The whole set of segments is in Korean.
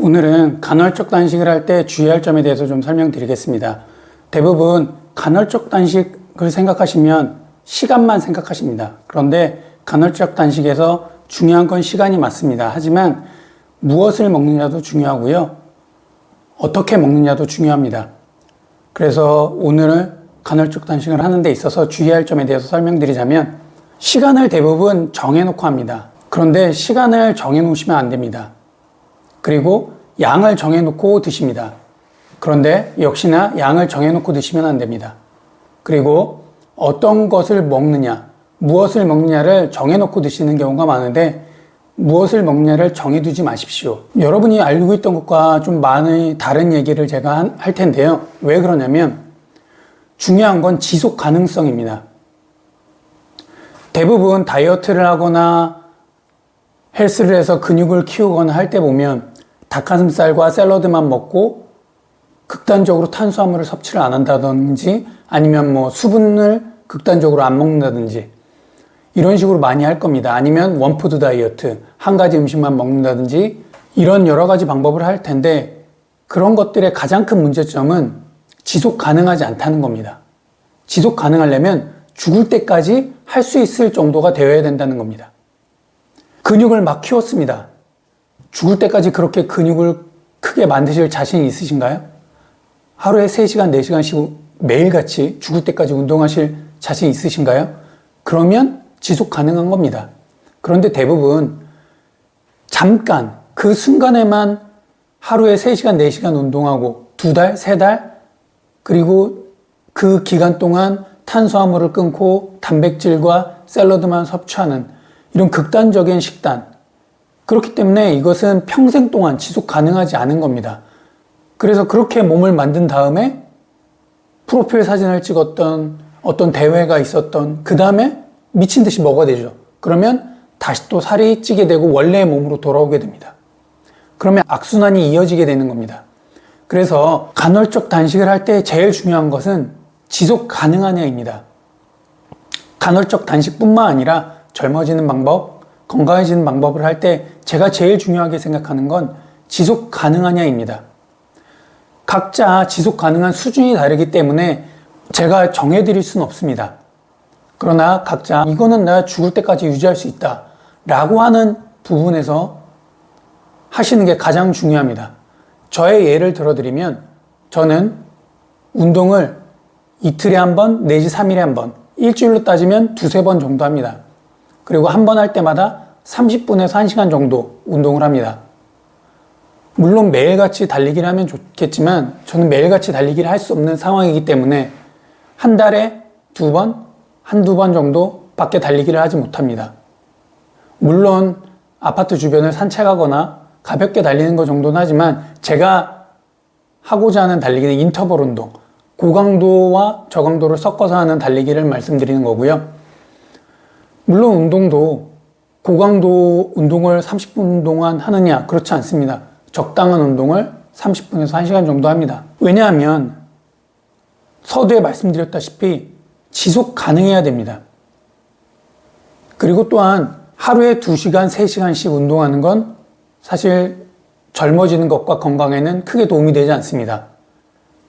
오늘은 간헐적 단식을 할 때 주의할 점에 대해서 좀 설명드리겠습니다. 대부분 간헐적 단식을 생각하시면 시간만 생각하십니다. 그런데 간헐적 단식에서 중요한 건 시간이 맞습니다. 하지만 무엇을 먹느냐도 중요하고요. 어떻게 먹느냐도 중요합니다. 그래서 오늘 간헐적 단식을 하는 데 있어서 주의할 점에 대해서 설명드리자면 시간을 대부분 정해놓고 합니다. 그런데 시간을 정해놓으시면 안 됩니다. 그리고 양을 정해놓고 드십니다. 그런데 역시나 양을 정해놓고 드시면 안 됩니다. 그리고 어떤 것을 먹느냐, 무엇을 먹느냐를 정해놓고 드시는 경우가 많은데 무엇을 먹느냐를 정해두지 마십시오. 여러분이 알고 있던 것과 좀 많이 다른 얘기를 제가 할 텐데요. 왜 그러냐면 중요한 건 지속 가능성입니다. 대부분 다이어트를 하거나 헬스를 해서 근육을 키우거나 할 때 보면 닭가슴살과 샐러드만 먹고 극단적으로 탄수화물을 섭취를 안 한다든지 아니면 수분을 극단적으로 안 먹는다든지 이런 식으로 많이 할 겁니다. 아니면 원푸드 다이어트, 한 가지 음식만 먹는다든지 이런 여러 가지 방법을 할 텐데 그런 것들의 가장 큰 문제점은 지속 가능하지 않다는 겁니다. 지속 가능하려면 죽을 때까지 할 수 있을 정도가 되어야 된다는 겁니다. 근육을 막 키웠습니다. 죽을 때까지 그렇게 근육을 크게 만드실 자신이 있으신가요? 하루에 3시간, 4시간씩 매일같이 죽을 때까지 운동하실 자신 있으신가요? 그러면 지속 가능한 겁니다. 그런데 대부분 잠깐 그 순간에만 하루에 3시간, 4시간 운동하고 2달, 3달 그리고 그 기간 동안 탄수화물을 끊고 단백질과 샐러드만 섭취하는 이런 극단적인 식단. 그렇기 때문에 이것은 평생 동안 지속 가능하지 않은 겁니다. 그래서 그렇게 몸을 만든 다음에 프로필 사진을 찍었던 어떤 대회가 있었던 그 다음에 미친 듯이 먹어야 되죠. 그러면 다시 또 살이 찌게 되고 원래의 몸으로 돌아오게 됩니다. 그러면 악순환이 이어지게 되는 겁니다. 그래서 간헐적 단식을 할 때 제일 중요한 것은 지속 가능하냐입니다. 간헐적 단식뿐만 아니라 젊어지는 방법, 건강해지는 방법을 할 때 제가 제일 중요하게 생각하는 건 지속 가능하냐입니다. 각자 지속 가능한 수준이 다르기 때문에 제가 정해드릴 수는 없습니다. 그러나 각자 이거는 내가 죽을 때까지 유지할 수 있다 라고 하는 부분에서 하시는 게 가장 중요합니다. 저의 예를 들어드리면 저는 운동을 이틀에 한 번 내지 3일에 한 번, 일주일로 따지면 2-3번 정도 합니다. 그리고 한 번 할 때마다 30분에서 1시간 정도 운동을 합니다. 물론 매일같이 달리기를 하면 좋겠지만 저는 매일같이 달리기를 할 수 없는 상황이기 때문에 한 달에 2번, 한두 번 정도 밖에 달리기를 하지 못합니다. 물론 아파트 주변을 산책하거나 가볍게 달리는 것 정도는 하지만 제가 하고자 하는 달리기는 인터벌 운동, 고강도와 저강도를 섞어서 하는 달리기를 말씀드리는 거고요. 물론 운동도 고강도 운동을 30분 동안 하느냐 그렇지 않습니다. 적당한 운동을 30분에서 1시간 정도 합니다. 왜냐하면 서두에 말씀드렸다시피 지속 가능해야 됩니다. 그리고 또한 하루에 2시간, 3시간씩 운동하는 건 사실 젊어지는 것과 건강에는 크게 도움이 되지 않습니다.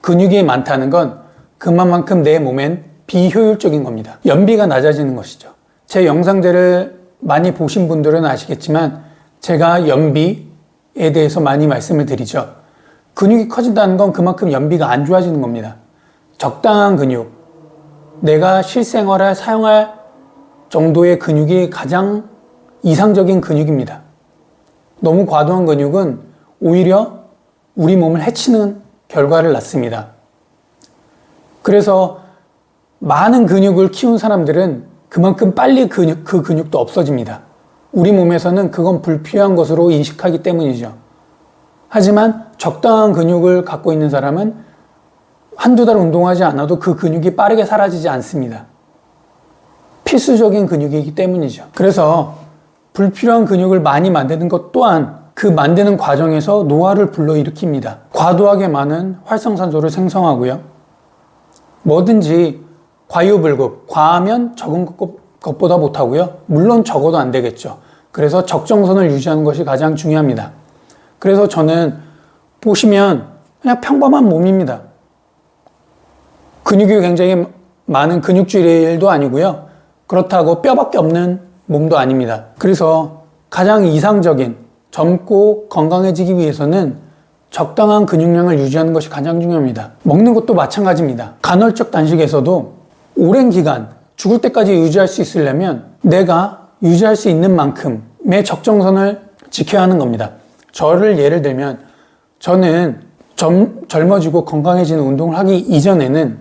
근육이 많다는 건 그만큼 내 몸엔 비효율적인 겁니다. 연비가 낮아지는 것이죠. 제 영상들을 많이 보신 분들은 아시겠지만 제가 연비에 대해서 많이 말씀을 드리죠. 근육이 커진다는 건 그만큼 연비가 안 좋아지는 겁니다. 적당한 근육, 내가 실생활에 사용할 정도의 근육이 가장 이상적인 근육입니다. 너무 과도한 근육은 오히려 우리 몸을 해치는 결과를 낳습니다. 그래서 많은 근육을 키운 사람들은 그만큼 빨리 그 근육도 없어집니다. 우리 몸에서는 그건 불필요한 것으로 인식하기 때문이죠. 하지만 적당한 근육을 갖고 있는 사람은 한두 달 운동하지 않아도 그 근육이 빠르게 사라지지 않습니다. 필수적인 근육이기 때문이죠. 그래서 불필요한 근육을 많이 만드는 것 또한 그 만드는 과정에서 노화를 불러일으킵니다. 과도하게 많은 활성산소를 생성하고요. 뭐든지 과유불급, 과하면 적은 것보다 못하고요. 물론 적어도 안 되겠죠. 그래서 적정선을 유지하는 것이 가장 중요합니다. 그래서 저는 보시면 그냥 평범한 몸입니다. 근육이 굉장히 많은 근육질도 아니고요. 그렇다고 뼈밖에 없는 몸도 아닙니다. 그래서 가장 이상적인 젊고 건강해지기 위해서는 적당한 근육량을 유지하는 것이 가장 중요합니다. 먹는 것도 마찬가지입니다. 간헐적 단식에서도 오랜 기간 죽을 때까지 유지할 수 있으려면 내가 유지할 수 있는 만큼의 적정선을 지켜야 하는 겁니다. 저를 예를 들면 저는 젊어지고 건강해지는 운동을 하기 이전에는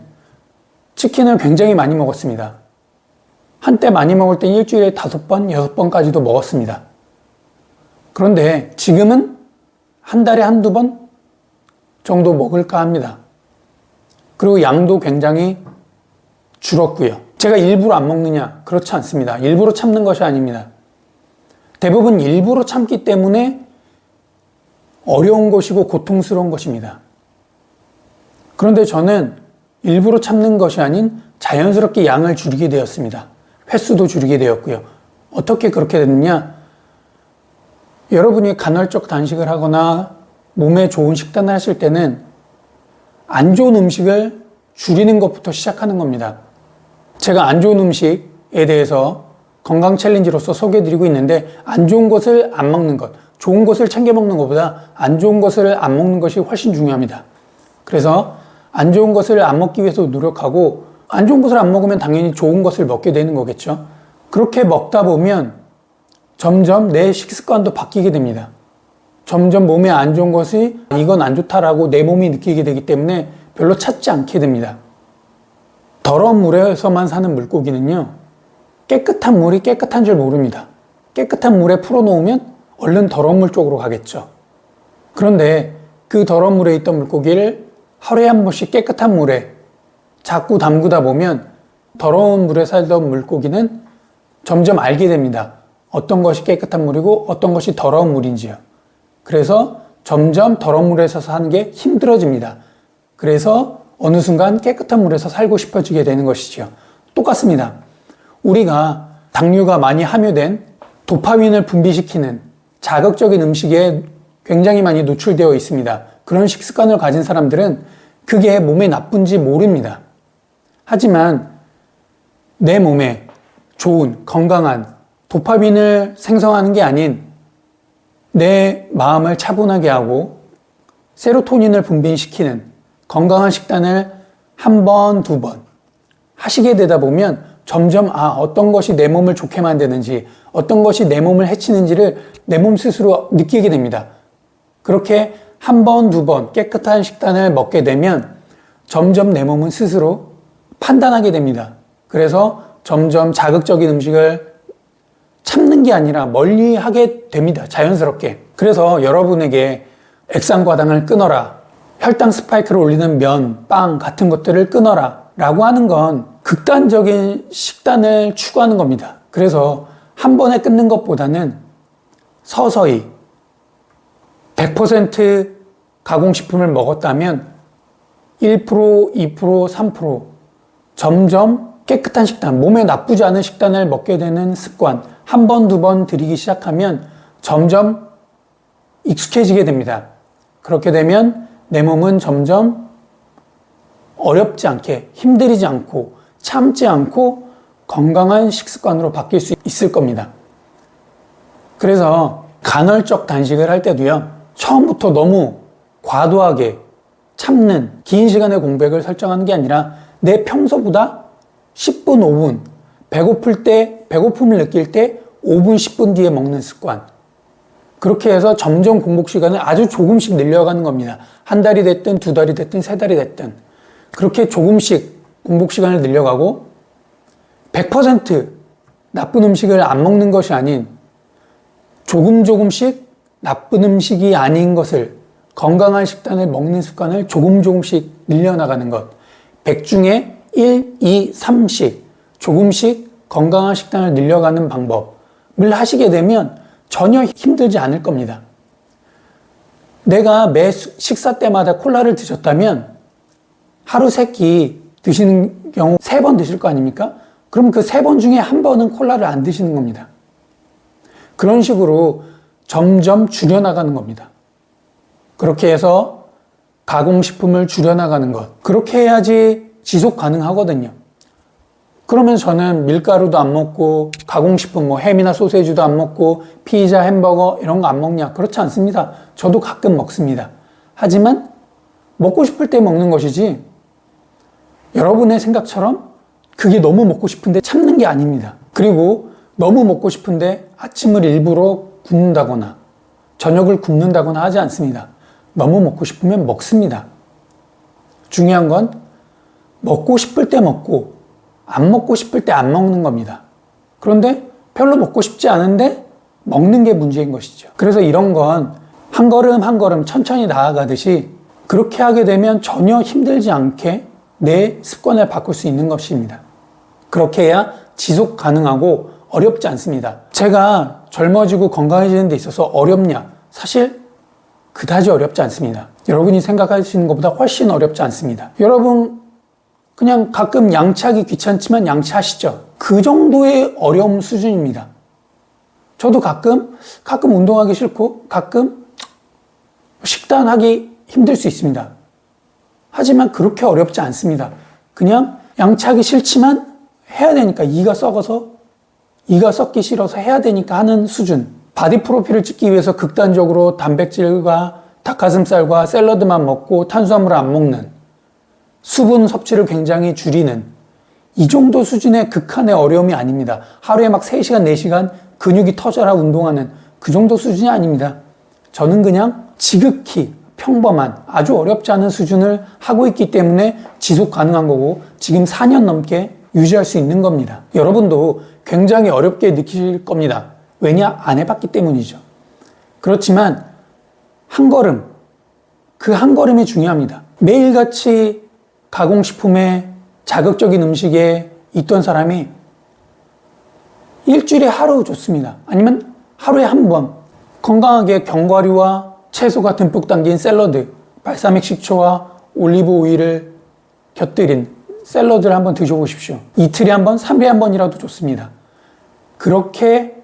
치킨을 굉장히 많이 먹었습니다. 한때 많이 먹을 때 일주일에 5번, 6번까지도 먹었습니다. 그런데 지금은 한 달에 한두 번 정도 먹을까 합니다. 그리고 양도 굉장히 줄었고요. 제가 일부러 안 먹느냐? 그렇지 않습니다. 일부러 참는 것이 아닙니다. 대부분 일부러 참기 때문에 어려운 것이고 고통스러운 것입니다. 그런데 저는 일부러 참는 것이 아닌 자연스럽게 양을 줄이게 되었습니다. 횟수도 줄이게 되었고요. 어떻게 그렇게 됐느냐? 여러분이 간헐적 단식을 하거나 몸에 좋은 식단을 하실 때는 안 좋은 음식을 줄이는 것부터 시작하는 겁니다. 제가 안 좋은 음식에 대해서 건강 챌린지로서 소개해드리고 있는데 안 좋은 것을 안 먹는 것, 좋은 것을 챙겨 먹는 것보다 안 좋은 것을 안 먹는 것이 훨씬 중요합니다. 그래서 안 좋은 것을 안 먹기 위해서 노력하고 안 좋은 것을 안 먹으면 당연히 좋은 것을 먹게 되는 거겠죠. 그렇게 먹다 보면 점점 내 식습관도 바뀌게 됩니다. 점점 몸에 안 좋은 것이 이건 안 좋다라고 내 몸이 느끼게 되기 때문에 별로 찾지 않게 됩니다. 더러운 물에서만 사는 물고기는요, 깨끗한 물이 깨끗한 줄 모릅니다. 깨끗한 물에 풀어놓으면 얼른 더러운 물 쪽으로 가겠죠. 그런데 그 더러운 물에 있던 물고기를 하루에 한 번씩 깨끗한 물에 자꾸 담그다 보면 더러운 물에 살던 물고기는 점점 알게 됩니다. 어떤 것이 깨끗한 물이고 어떤 것이 더러운 물인지요. 그래서 점점 더러운 물에서 사는 게 힘들어집니다. 그래서 어느 순간 깨끗한 물에서 살고 싶어지게 되는 것이죠. 똑같습니다. 우리가 당류가 많이 함유된 도파민을 분비시키는 자극적인 음식에 굉장히 많이 노출되어 있습니다. 그런 식습관을 가진 사람들은 그게 몸에 나쁜지 모릅니다. 하지만 내 몸에 좋은 건강한 도파민을 생성하는 게 아닌 내 마음을 차분하게 하고 세로토닌을 분비시키는 건강한 식단을 한 번, 두 번 하시게 되다 보면 점점 어떤 것이 내 몸을 좋게 만드는지 어떤 것이 내 몸을 해치는지를 내 몸 스스로 느끼게 됩니다. 그렇게 한 번, 두 번 깨끗한 식단을 먹게 되면 점점 내 몸은 스스로 판단하게 됩니다. 그래서 점점 자극적인 음식을 참는 게 아니라 멀리 하게 됩니다. 자연스럽게. 그래서 여러분에게 액상과당을 끊어라, 혈당 스파이크를 올리는 면, 빵 같은 것들을 끊어라 라고 하는 건 극단적인 식단을 추구하는 겁니다. 그래서 한 번에 끊는 것보다는 서서히 100% 가공식품을 먹었다면 1%, 2%, 3% 점점 깨끗한 식단, 몸에 나쁘지 않은 식단을 먹게 되는 습관 한 번, 두 번 들이기 시작하면 점점 익숙해지게 됩니다. 그렇게 되면 내 몸은 점점 어렵지 않게, 힘들이지 않고, 참지 않고 건강한 식습관으로 바뀔 수 있을 겁니다. 그래서 간헐적 단식을 할 때도요, 처음부터 너무 과도하게 참는 긴 시간의 공백을 설정하는 게 아니라 내 평소보다 10분, 5분, 배고픔을 느낄 때 5분, 10분 뒤에 먹는 습관. 그렇게 해서 점점 공복 시간을 아주 조금씩 늘려가는 겁니다. 한 달이 됐든, 두 달이 됐든, 세 달이 됐든. 그렇게 조금씩 공복 시간을 늘려가고 100% 나쁜 음식을 안 먹는 것이 아닌 조금씩 나쁜 음식이 아닌 것을 건강한 식단을 먹는 습관을 조금씩 늘려나가는 것. 100 중에 1, 2, 3씩 조금씩 건강한 식단을 늘려가는 방법을 하시게 되면 전혀 힘들지 않을 겁니다. 내가 매 식사 때마다 콜라를 드셨다면 하루 3끼 드시는 경우 3번 드실 거 아닙니까? 그럼 그 3번 중에 한 번은 콜라를 안 드시는 겁니다. 그런 식으로 점점 줄여나가는 겁니다. 그렇게 해서 가공식품을 줄여나가는 것. 그렇게 해야지 지속 가능하거든요. 그러면 저는 밀가루도 안 먹고 가공식품 뭐 햄이나 소세지도 안 먹고 피자, 햄버거 이런 거 안 먹냐? 그렇지 않습니다. 저도 가끔 먹습니다. 하지만 먹고 싶을 때 먹는 것이지 여러분의 생각처럼 그게 너무 먹고 싶은데 참는 게 아닙니다. 그리고 너무 먹고 싶은데 아침을 일부러 굶는다거나 저녁을 굶는다거나 하지 않습니다. 너무 먹고 싶으면 먹습니다. 중요한 건 먹고 싶을 때 먹고 안 먹고 싶을 때 안 먹는 겁니다. 그런데 별로 먹고 싶지 않은데 먹는 게 문제인 것이죠. 그래서 이런 건 한 걸음 한 걸음 천천히 나아가듯이 그렇게 하게 되면 전혀 힘들지 않게 내 습관을 바꿀 수 있는 것입니다. 그렇게 해야 지속 가능하고 어렵지 않습니다. 제가 젊어지고 건강해지는 데 있어서 어렵냐? 사실 그다지 어렵지 않습니다. 여러분이 생각하시는 것보다 훨씬 어렵지 않습니다. 여러분 그냥 가끔 양치하기 귀찮지만 양치하시죠? 그 정도의 어려움 수준입니다. 저도 가끔 운동하기 싫고 가끔 식단하기 힘들 수 있습니다. 하지만 그렇게 어렵지 않습니다. 그냥 양치하기 싫지만 해야 되니까 이가 썩기 싫어서 해야 되니까 하는 수준. 바디 프로필을 찍기 위해서 극단적으로 단백질과 닭가슴살과 샐러드만 먹고 탄수화물을 안 먹는, 수분 섭취를 굉장히 줄이는 이 정도 수준의 극한의 어려움이 아닙니다. 하루에 막 3시간, 4시간 근육이 터져라 운동하는 그 정도 수준이 아닙니다. 저는 그냥 지극히 평범한 아주 어렵지 않은 수준을 하고 있기 때문에 지속 가능한 거고 지금 4년 넘게 유지할 수 있는 겁니다. 여러분도 굉장히 어렵게 느끼실 겁니다. 왜냐? 안 해봤기 때문이죠. 그렇지만 한 걸음, 그 한 걸음이 중요합니다. 매일같이 가공식품에 자극적인 음식에 있던 사람이 일주일에 하루 좋습니다. 아니면 하루에 한 번 건강하게 견과류와 채소가 듬뿍 담긴 샐러드, 발사믹 식초와 올리브 오일을 곁들인 샐러드를 한번 드셔보십시오. 이틀에 한 번, 3일에 한 번이라도 좋습니다. 그렇게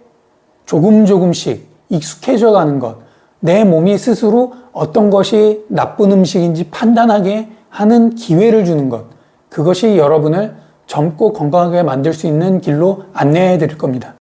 조금씩 익숙해져 가는 것, 내 몸이 스스로 어떤 것이 나쁜 음식인지 판단하게 하는 기회를 주는 것, 그것이 여러분을 젊고 건강하게 만들 수 있는 길로 안내해 드릴 겁니다.